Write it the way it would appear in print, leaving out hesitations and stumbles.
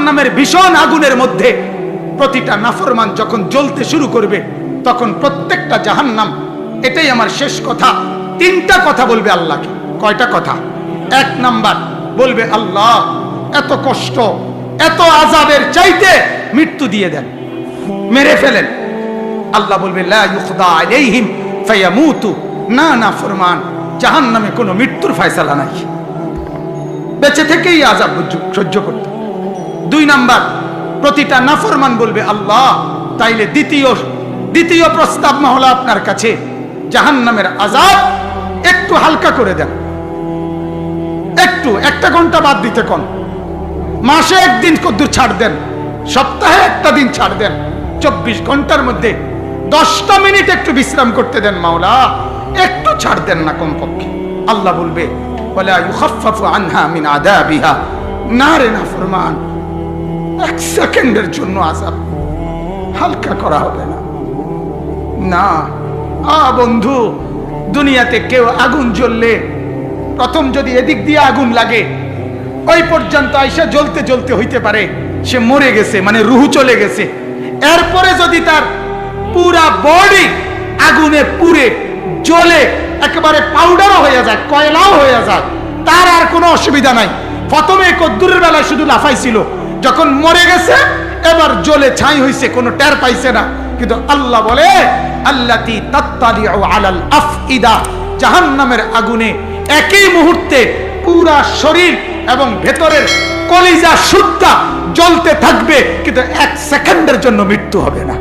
জাহান্নামের ভীষণ আগুনের মধ্যে প্রতিটা নাফরমান যখন জ্বলতে শুরু করবে, তখন প্রত্যেকটা জাহান্নাম, এটাই আমার শেষ কথা, তিনটা কথা বলবে আল্লাহকে। কয়টা কথা? এক নাম্বার বলবে, আল্লাহ এত কষ্ট, এত আযাবের চাইতে মৃত্যু দিয়ে দেন, মেরে ফেলেন। আল্লাহ বলবে, লা ইউখদা আলাইহিম ফায়ামুতু, না না ফরমান, জাহান্নামে কোনো মৃত্যুর ফয়সালা নাই, বেঁচে থেকেই আযাব সহ্য করতে। দুই নাম্বার, প্রতিটা নাফরমান বলবে, আল্লাহ তাইলে দ্বিতীয় প্রস্তাব হলো আপনার কাছে, জাহান্নামের আযাব একটু হালকা করে দেন, একটু 1 ঘন্টা বাদ দিতে কোন, মাসে একদিন কদ্দুর ছাড় দেন, সপ্তাহে একটা দিন ছাড় দেন, 24 ঘন্টার মধ্যে 10টা মিনিট একটু বিশ্রাম করতে দেন মাওলা, একটু ছাড় দেন না কমপক্ষে। আল্লাহ বলবে, ওয়ালা ইউখাফফাফু আনহা মিন আযাবিহা, না রে নাফরমান, 1 সেকেন্ডের জন্য আযাব হালকা করা হবে না। না বন্ধু, দুনিয়াতে কেউ আগুন জ্বললে প্রথম যদি এদিক দিয়ে আগুন লাগে, ওই পর্যন্ত আইসা জ্বলতে জ্বলতে হইতে পারে সে মরে গেছে, মানে রুহ চলে গেছে। এরপরে যদি তার পুরা বডি আগুনে পুড়ে জ্বলে একেবারে পাউডারও হয়ে যায়, কয়লাও হয়ে যায়, তার আর কোনো অসুবিধা নাই। প্রথমে কদ্দুরের বেলায় শুধু লাফাইছিল, যখন মরে গেছে এবার জ্বলে ছাই হইছে, কোনো টের পাইছে না। কিন্তু আল্লাহ বলে, আল্লাতী তাত্তালিউ আলাল আফইদা, জাহান্নামের আগুনে একই মুহূর্তে পুরা শরীর এবং ভেতরের কলিজা সুদ্ধা জ্বলতে থাকবে, কিন্তু 1 সেকেন্ডের জন্য মৃত্যু হবে না।